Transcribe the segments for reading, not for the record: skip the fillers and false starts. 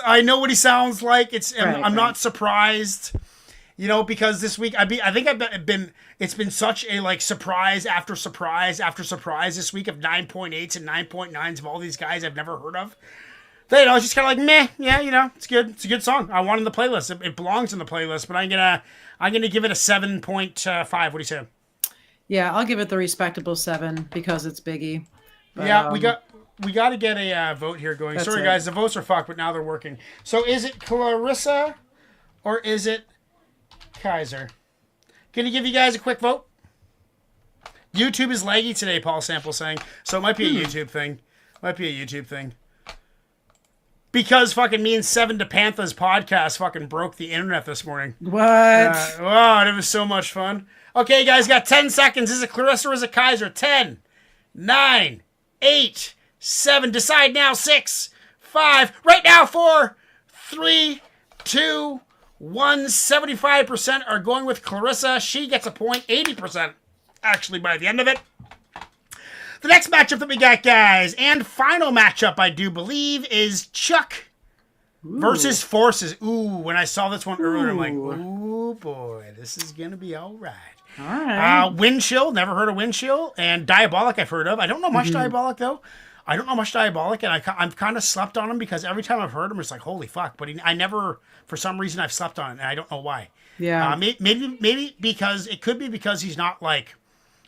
I know what he sounds like. I'm Right. not surprised, because this week I think it's been such a like surprise after surprise after surprise this week of 9.8s and 9.9s of all these guys I've never heard of. That, it's just kind of like meh, yeah, it's good. It's a good song. I want it in the playlist. It belongs in the playlist, but I'm gonna give it a 7.5. What do you say? Yeah, I'll give it the respectable 7 because it's Biggie. But, Yeah, we got to get a vote here going. Sorry, it. guys, the votes are fucked, but now they're working. So is it Clarissa or is it Kaiser? Gonna give you guys a quick vote. YouTube is laggy today, Paul Sample saying. So it might be a YouTube thing. Because fucking me and Seven to Panther's podcast fucking broke the internet this morning. What? Wow, it was so much fun. Okay, guys, got 10 seconds. Is it Clarissa or is it Kaiser? 10, 9, 8, 7. Decide now. 6, 5. Right now. 4, 3, 2, 1. 75% are going with Clarissa. She gets a point. 80% actually by the end of it. The next matchup that we got, guys, and final matchup, I do believe, is Chuck versus Forces. Ooh, when I saw this one earlier, I'm like, ooh, boy, this is going to be all right. All right. Windchill, never heard of Windchill, and Diabolic I've heard of. I don't know much Diabolic, though. I don't know much Diabolic, and I've kind of slept on him because every time I've heard him, it's like, holy fuck. But I never, for some reason, I've slept on it, and I don't know why. Yeah. Maybe because, it could be because he's not, like,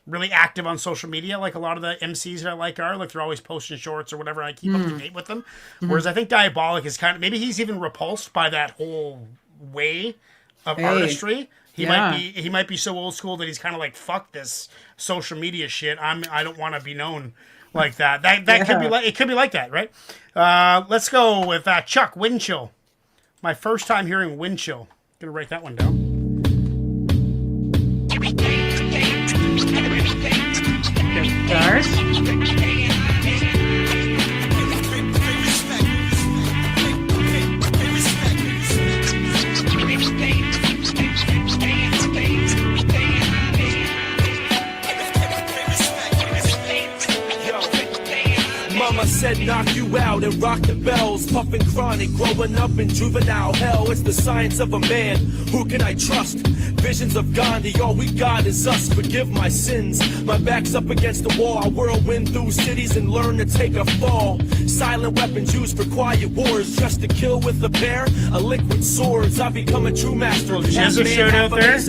really active on social media like a lot of the MCs that I like are. Like, they're always posting shorts or whatever, and I keep up to date with them. Whereas I think Diabolic is kind of, maybe he's even repulsed by that whole way of artistry. He might be so old school that he's kind of like, fuck this social media shit. I don't want to be known like that. That could be like, it could be like that, right? Let's go with Chuck Windchill. My first time hearing Windchill. Gonna write that one down. Stars. Mama said knock you out and rock the bells. Puffin' chronic, growing up in juvenile hell. It's the science of a man, who can I trust? Visions of Gandhi, all we got is us. Forgive my sins, my back's up against the wall. I whirlwind through cities and learn to take a fall. Silent weapons used for quiet wars, just to kill with a pair of liquid swords. I've become a true master. Just a shout out there.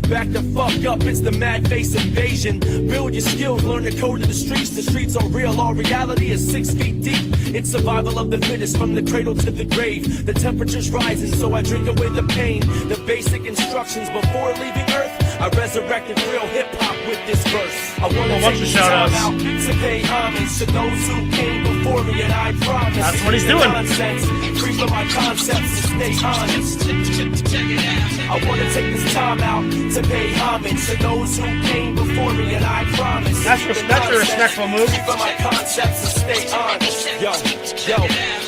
Back the fuck up, it's the mad face invasion. Build your skills, learn the code of the streets. The streets are real, all reality is 6 feet deep. It's survival of the fittest, from the cradle to the grave. The temperature's rising, so I drink away the pain. The basic instructions before leaving Earth. I resurrected real hip-hop with this verse. I want to take this time out to pay homage to those who came before me, and I promise. That's what he's doing. Nonsense, free from my concepts and stay honest. I want to take this time out to pay homage to those who came before me, and I promise. That's a respectful move. Free from my concepts and stay honest. Yo,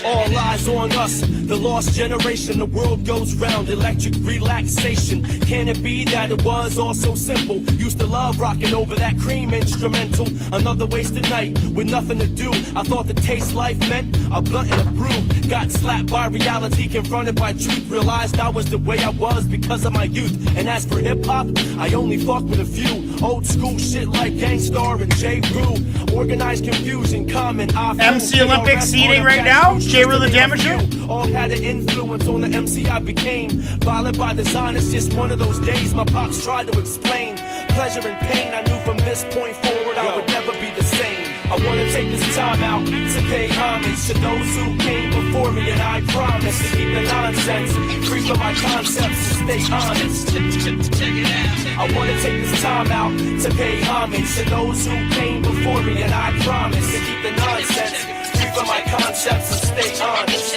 all eyes on us, the lost generation. The world goes round, electric relaxation. Can it be that it was all so simple? Used to love rocking over that cream instrumental. Another wasted night with nothing to do. I thought the taste life meant a blunt and a brew. Got slapped by reality, confronted by truth. Realized I was the way I was because of my youth. And as for hip-hop, I only fuck with a few. Old school shit like Gangstar and J. Rue. Organized confusion, common. MC Olympic seating right now. J. Rue the Damager. All had an influence on the MC I became. Violent by design, it's just one of those days. My pops tried to explain pleasure and pain. I knew from this point forward I would never be the same. I want to take this time out to pay homage to those who came before me, and I promise to keep the nonsense free from my concepts and stay honest. I want to take this time out to pay homage to those who came before me, and I promise to keep the nonsense free from my concepts and stay honest.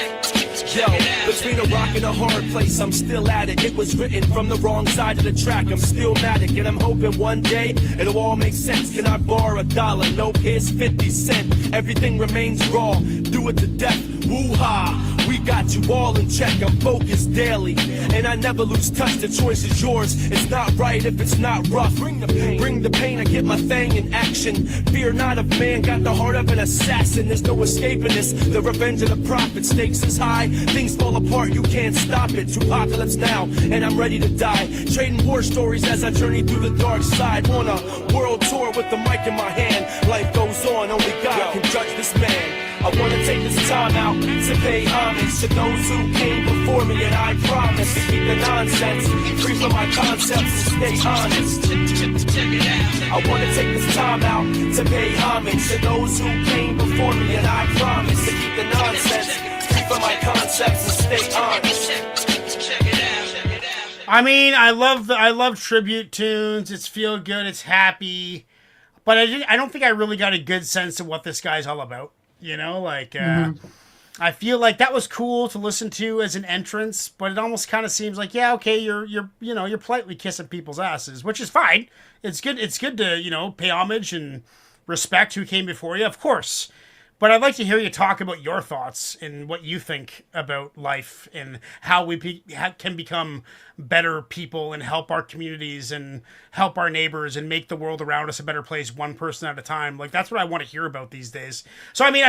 Yo, between a rock and a hard place, I'm still at it. It was written from the wrong side of the track. I'm still matic, and I'm hoping one day it'll all make sense. Can I borrow $1? Nope, here's 50 cents. Everything remains raw. Do it to death. Woo-ha. We got you all in check. I'm focused daily, and I never lose touch. The choice is yours. It's not right if it's not rough. Bring the pain. I get my thing in action. Fear not of man, got the heart of an assassin. There's no escaping this. The revenge of the prophet. Stakes is high. Things fall apart. You can't stop it. Apocalypse now, and I'm ready to die. Trading war stories as I journey through the dark side. On a world tour with the mic in my hand. Life goes on. Only God can judge this man. I wanna take this time out to pay homage to those who came before me, and I promise to keep the nonsense free from my concepts and stay honest. I wanna take this time out to pay homage to those who came before me, and I promise to keep the nonsense free from my concepts and stay honest. I mean, I love tribute tunes. It's feel good. It's happy, but I don't think I really got a good sense of what this guy's all about. You know, like, I feel like that was cool to listen to as an entrance, but it almost kind of seems like, yeah, okay, you're politely kissing people's asses, which is fine. It's good to, pay homage and respect who came before you, of course. But I'd like to hear you talk about your thoughts and what you think about life and how we can become better people and help our communities and help our neighbors and make the world around us a better place, one person at a time. Like, that's what I want to hear about these days. So, I mean,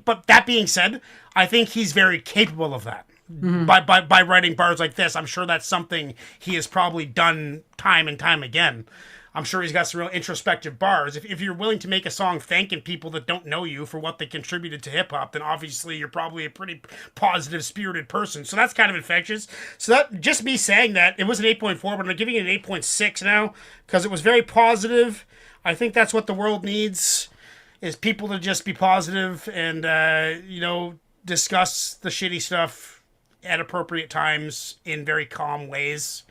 but that being said, I think he's very capable of that. Mm-hmm. By writing bars like this. I'm sure that's something he has probably done time and time again. I'm sure he's got some real introspective bars. If you're willing to make a song thanking people that don't know you for what they contributed to hip-hop, then obviously you're probably a pretty positive, spirited person. So that's kind of infectious. So that, just me saying that, it was an 8.4, but I'm giving it an 8.6 now, because it was very positive. I think that's what the world needs, is people to just be positive and, discuss the shitty stuff at appropriate times in very calm ways,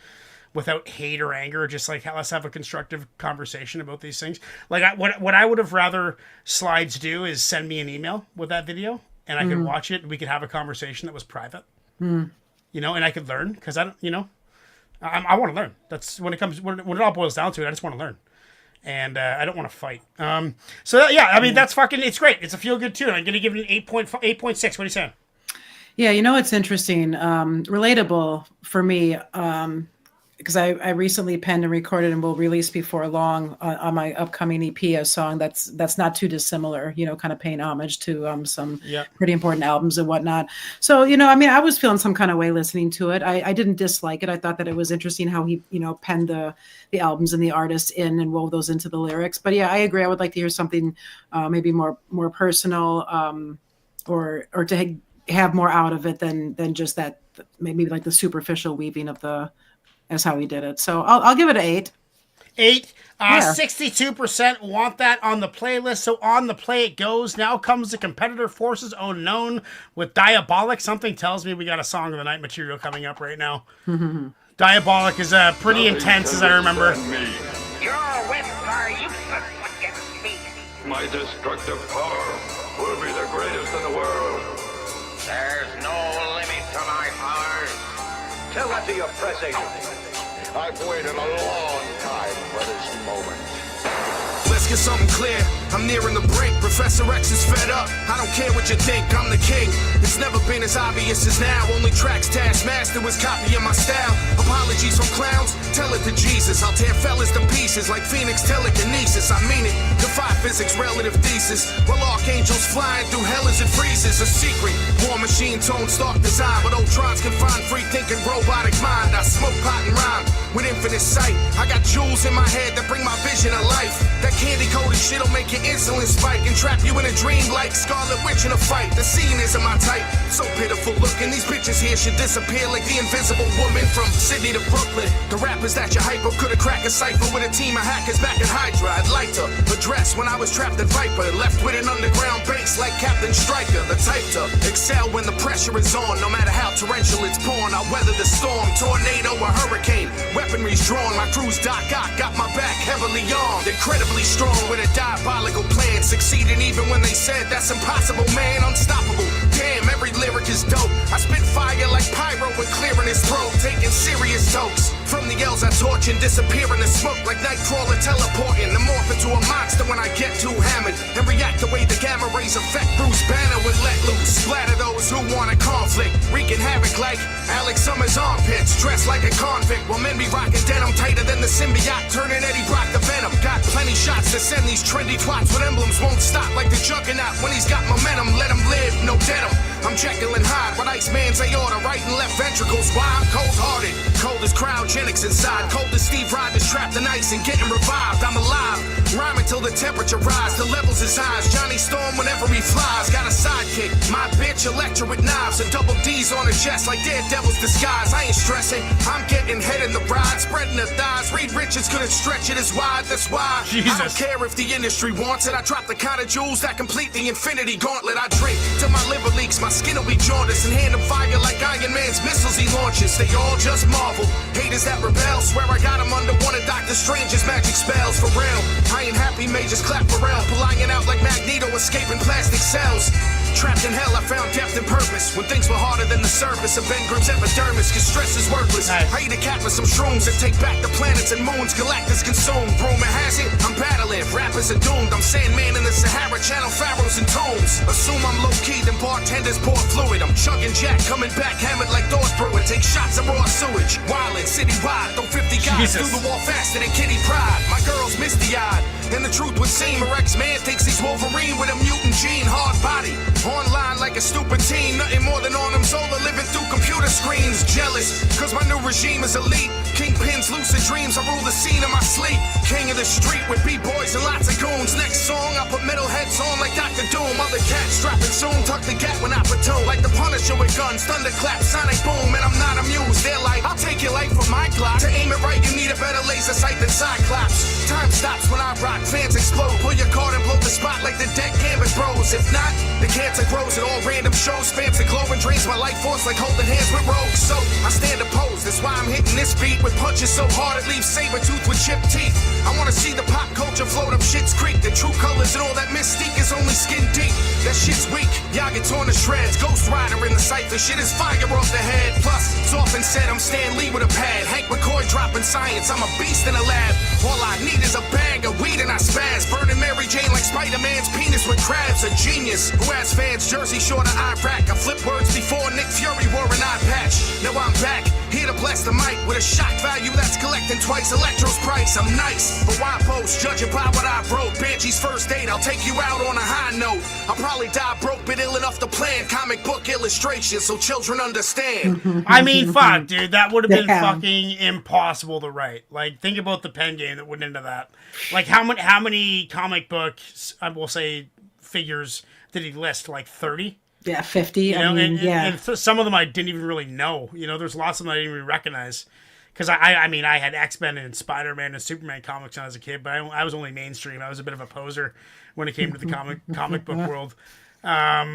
without hate or anger. Just like, let's have a constructive conversation about these things. Like, what I would have rather Slides do is send me an email with that video, and I could watch it, and we could have a conversation that was private. And I could learn, because I want to learn. That's when it all boils down to it. I just want to learn, and I don't want to fight. That's fucking, it's great. It's a feel good tune. I'm gonna give it an 8.6. What are you saying? Yeah, it's interesting, relatable for me. Because I recently penned and recorded and will release before long on my upcoming EP a song that's not too dissimilar, kind of paying homage to some pretty important albums and whatnot. So, I was feeling some kind of way listening to it. I didn't dislike it. I thought that it was interesting how he, penned the albums and the artists in and wove those into the lyrics. But yeah, I agree. I would like to hear something maybe more personal or to have more out of it than just that, maybe like the superficial weaving of that's how he did it. So I'll give it an 8. 8. 62% want that on the playlist. So on the play it goes. Now comes the Competitor Forces Unknown with Diabolic. Something tells me we got a Song of the Night material coming up right now. Diabolic is pretty intense, as I remember. Your whips are useless against me. My destructive power will be the greatest in the world. There's no limit to my powers. Tell that to your press agent. I've waited a long time for this moment. Let's get something clear. I'm nearing the brink. Professor X is fed up. I don't care what you think, I'm the king. It's never been as obvious as now. Only tracks Taskmaster was copying my style. Apologies from clowns, tell it to Jesus. I'll tear fellas to pieces like Phoenix telekinesis. I mean it, defy physics, relative thesis. While archangels flying through hell as it freezes. A secret, war machine tone, stark design. But Ultron's confined, free thinking, robotic mind. I smoke pot and rhyme with infinite sight. I got jewels in my head that bring my vision to life. That candy-coated shit'll make your insulin spike and trap you in a dream like Scarlet Witch in a fight. The scene isn't my type, so pitiful looking. These bitches here should disappear like the Invisible Woman from Sydney to Brooklyn. The rappers that you hype up could've cracked a cipher with a team of hackers back in Hydra. I'd like to address when I was trapped in Viper, left with an underground base like Captain Stryker. The type to excel when the pressure is on, no matter how torrential it's pouring. I'll weather the storm, tornado or hurricane. Weaponry's drawn, my crew's Doc Ock, got my back heavily armed. Incredibly strong with a diabolical plan, succeeding even when they said that's impossible, man. Unstoppable, damn, every lyric is dope. I spit fire like pyro when clearing his throat, taking serious tokes. From the yells I torch and disappear in the smoke like Nightcrawler teleporting. I'm morph into a monster when I get too hammered and react the way the gamma rays affect Bruce Banner when let loose. Splatter those who want a conflict, wreaking havoc like Alex Summers' armpits. Dressed like a convict while men be rocking denim tighter than the symbiote, turning Eddie Brock the Venom. Got plenty shots to send these trendy twats with emblems. Won't stop like the Juggernaut when he's got momentum. Let him live, no denim. I'm Jekyll and Hyde with Iceman's aorta, right and left ventricles. Why I'm cold-hearted, cold as cryogenics inside, cold as Steve Rogers trapped in ice and getting revived. I'm alive, rhyming till the temperature rise, the levels is high as Johnny Storm whenever he flies. Got a sidekick, my bitch Electra with knives and double D's on her chest like Daredevil's disguise. I ain't stressing, I'm getting head in the ride, spreading the thighs. Reed Richards couldn't stretch it as wide, that's why Jesus. I don't care if the industry wants it. I drop the kind of jewels that complete the infinity gauntlet. I drink till my liver leaks, my skin will be jaundiced, and hand him fire like Iron Man's missiles he launches. They all just marvel, haters that rebel. Swear I got him under one of Doctor Strange's magic spells. For real, I ain't happy, majors clap for real. Lying out like Magneto escaping plastic cells. Trapped in hell, I found depth and purpose when things were harder than the surface of Ben Grimm's epidermis, cause stress is worthless. Nice. I eat a cat with some shrooms and take back the planets and moons Galactus consumed. Rumor has it, I'm battling, rappers are doomed. I'm Sandman in the Sahara, channel pharaohs and tombs. Assume I'm low-key, then bartenders pour fluid. I'm chugging Jack, coming back hammered like Thor's brewing. Take shots of raw sewage, wildin' citywide. Throw 50 guys Jesus. through the wall faster than Kitty Pryde. My girl's misty-eyed, and the truth would seem her ex-man thinks he's Wolverine with a mutant gene, hard body. Online like a stupid teen, nothing more than Arnim Zola living through computer screens. Jealous, cause my new regime is elite. Kingpins, lucid dreams, I rule the scene in my sleep. King of the street with B-boys and lots of goons. Next song, I put metalheads on like Dr. Doom. Other cats strapping soon, tuck the gap when I platoon. Like the Punisher with guns, thunderclap, sonic boom. And I'm not amused, they're like, I'll take your life with my Glock. To aim it right, you need a better laser sight than Cyclops. Time stops when I rock, fans explode. Pull your card and blow the spot like the dead Gambit bros. If not, the cancer grows at all random shows. Spams and glow and drains my life force like holding hands with rogues. So I stand opposed, that's why I'm hitting this beat with punches so hard it leaves Sabretooth with chipped teeth. I wanna see the pop culture float up Shit's Creek. The true colors and all that mystique is only skin deep. That shit's weak, y'all get torn to shreds. Ghost Rider in the cypher, shit is fire off the head. Plus, it's often said I'm Stan Lee with a pad. Hank McCoy dropping science, I'm a beast in a lab. All I need is a bag of weed and I spaz. Burning Mary Jane like Spider-Man's penis with crabs. A genius who has fans Jersey Shore to Iraq. I flip words before Nick Fury wore an eye patch. Now I'm back, here to bless the mic with a shock value that's collecting twice Electro's price. I'm nice, but why post? Judging by what I wrote. Banshee's first date, I'll take you out on a high note. I'll probably die broke, but ill enough to plan comic book illustrations so children understand. I mean, fuck, dude, that would have been Yeah. fucking impossible to write. Like, think about the pen game that went into that. Like, how many comic books, I will say, figures did he list? Like 30? Yeah, 50. You know, I mean, and some of them I didn't even really know. You know, there's lots of them I didn't even recognize. Because I mean, I had X-Men and Spider-Man and Superman comics when I was a kid, but I was only mainstream. I was a bit of a poser when it came to the comic book world.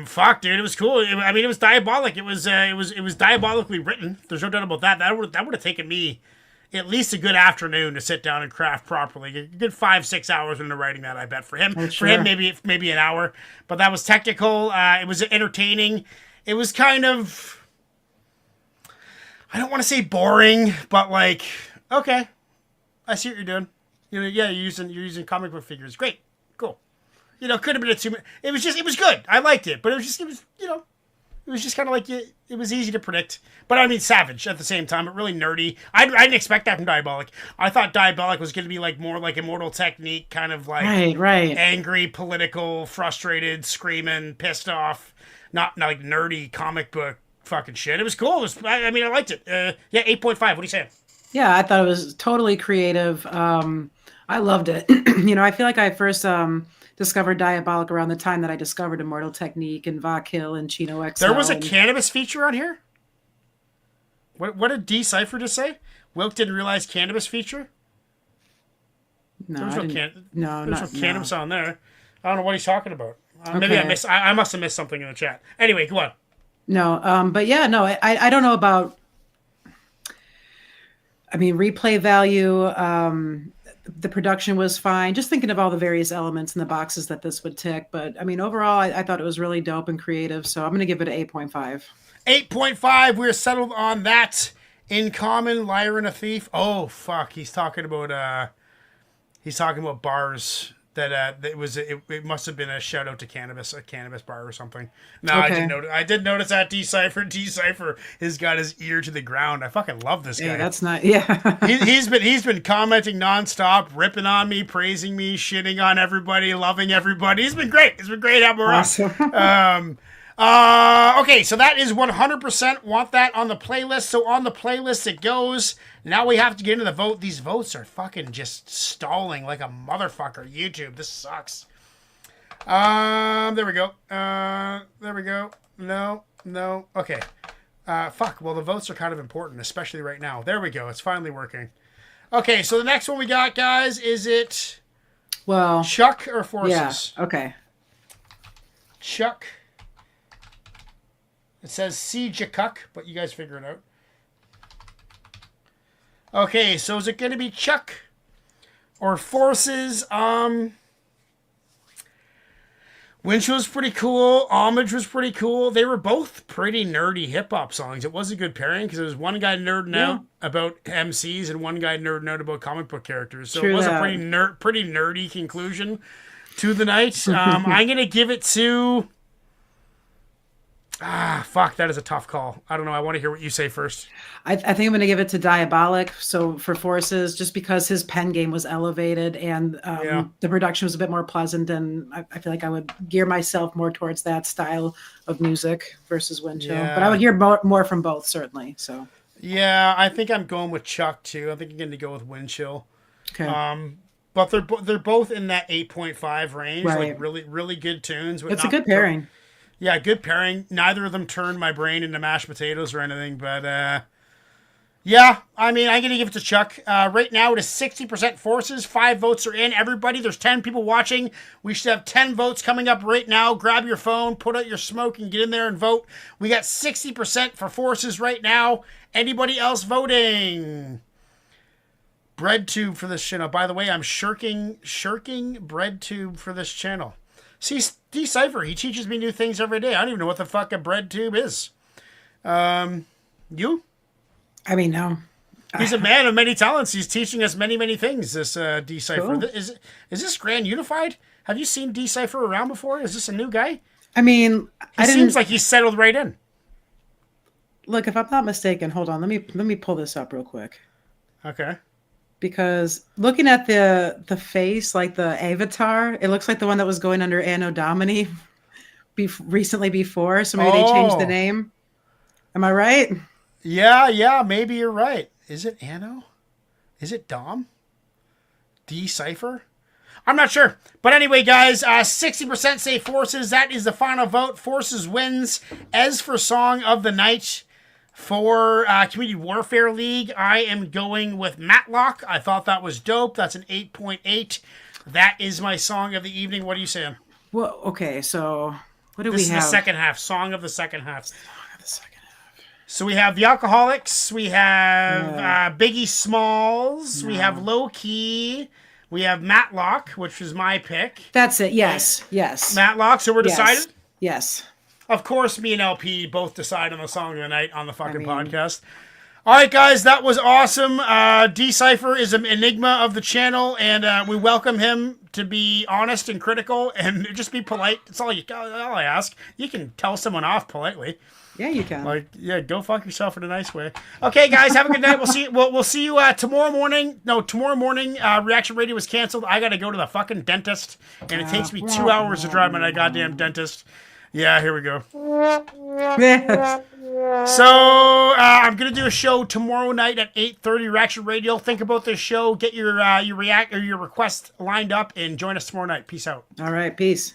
Fuck, dude, it was cool. I mean, it was diabolic. It was diabolically written. There's no doubt about that. That would have taken me at least a good afternoon to sit down and craft properly. A good 5-6 hours into writing that, I bet. For him, sure. for him, maybe an hour. But that was technical. It was entertaining. It was kind of, I don't want to say boring, but like, okay, I see what you're doing. You know, yeah, you're using comic book figures. Great, cool. You know, could have been a 2 minute. It was good. I liked it, but it was just kind of like it was easy to predict. But I mean, savage at the same time, but really nerdy. I didn't expect that from Diabolic. I thought Diabolic was going to be like more like Immortal Technique, kind of like right. angry, political, frustrated, screaming, pissed off, not like nerdy comic book fucking shit. It was cool. I mean, I liked it. Yeah, 8.5. What are you saying? Yeah, I thought it was totally creative. I loved it. You know, I feel like I first discovered Diabolic around the time that I discovered Immortal Technique and Vauxhall and Chino XL. There was a cannabis feature on here? What did D Cypher just say? Wilk didn't realize cannabis feature? No, There was no cannabis on there. I don't know what he's talking about. Maybe I must have missed something in the chat. Anyway, go on. No, but yeah, no, I don't know about, I mean, replay value, the production was fine. Just thinking of all the various elements in the boxes that this would tick. But I mean, overall, I thought it was really dope and creative. So I'm going to give it an 8.5. 8.5. We're settled on that. In common, liar and a thief. Oh fuck, he's talking about bars. That it must have been a shout out to a cannabis bar or something. No, Okay. I did notice that Decipher has got his ear to the ground. I fucking love this guy. Yeah, that's not. Yeah. He's been commenting nonstop, ripping on me, praising me, shitting on everybody, loving everybody. He's been great. It's been great having him around. Okay, so that is 100% want that on the playlist. So on the playlist it goes. Now we have to get into the vote. These votes are fucking just stalling like a motherfucker. YouTube, this sucks. There we go. There we go. No. Okay. Fuck. Well, the votes are kind of important, especially right now. There we go. It's finally working. Okay, so the next one we got, guys, is it Chuck or Forces? Yeah. Okay. Chuck. It says C. Jacuck, but you guys figure it out. Okay, so is it going to be Chuck or Forces? Windchill was pretty cool. Homage was pretty cool. They were both pretty nerdy hip-hop songs. It was a good pairing because there was one guy nerding out about MCs and one guy nerding out about comic book characters. So it was a pretty nerdy conclusion to the night. I'm going to give it to... fuck, that is a tough call. I don't know. I want to hear what you say first. I think I'm going to give it to Diabolic. So for Forces, just because his pen game was elevated and the production was a bit more pleasant, and I feel like I would gear myself more towards that style of music versus Windchill. Yeah. But I would hear more from both, certainly. So yeah, I think I'm going with Chuck too. I think I'm going to go with Windchill. okay. But they're both in that 8.5 range. Right. Like really good tunes. But It's a good pairing. Yeah, good pairing. Neither of them turned my brain into mashed potatoes or anything, but yeah, I mean, I'm going to give it to Chuck. Right now, it is 60% Forces. 5 votes are in. Everybody, there's 10 people watching. We should have 10 votes coming up right now. Grab your phone, put out your smoke, and get in there and vote. We got 60% for Forces right now. Anybody else voting? Bread tube for this channel. By the way, I'm shirking bread tube for this channel. See, Decipher, he teaches me new things every day. I don't even know what the fuck a bread tube is. You? I mean, no. He's a man of many talents. He's teaching us many things, this Decipher. Cool. Is this Grand Unified? Have you seen Decipher around before? Is this a new guy? I mean, He seems like he's settled right in. Look, if I'm not mistaken, hold on. Let me pull this up real quick. Okay. Because looking at the face, like the avatar, it looks like the one that was going under Anno Domini recently before. So maybe they changed the name. Am I right? Yeah, maybe you're right. Is it Anno? Is it Dom? Decipher? I'm not sure. But anyway, guys, 60% say Forces. That is the final vote. Forces wins. As for Song of the Night, for Community Warfare League, I am going with Matlock. I thought that was dope. That's an 8.8. That is my song of the evening. What are you saying? Well, okay, so what do This we is have? the second half. Song of the second half. So we have the Alcoholics. We have Biggie Smalls. We have Low Key. We have Matlock, which was my pick. That's it. Yes. Matlock. So we're decided? Yes. Of course, me and LP both decide on the song of the night on the fucking podcast. All right, guys, that was awesome. Decipher is an enigma of the channel, and we welcome him to be honest and critical and just be polite. That's all I ask. You can tell someone off politely. Yeah, you can. Like, yeah, go fuck yourself in a nice way. Okay, guys, have a good night. We'll see you tomorrow morning. No, tomorrow morning. Reaction Radio was canceled. I got to go to the fucking dentist, and it takes me 2 hours to drive my goddamn dentist. Yeah, here we go. So I'm gonna do a show tomorrow night at 8:30. Reaction Radio. Think about this show. Get your request lined up and join us tomorrow night. Peace out. All right. Peace.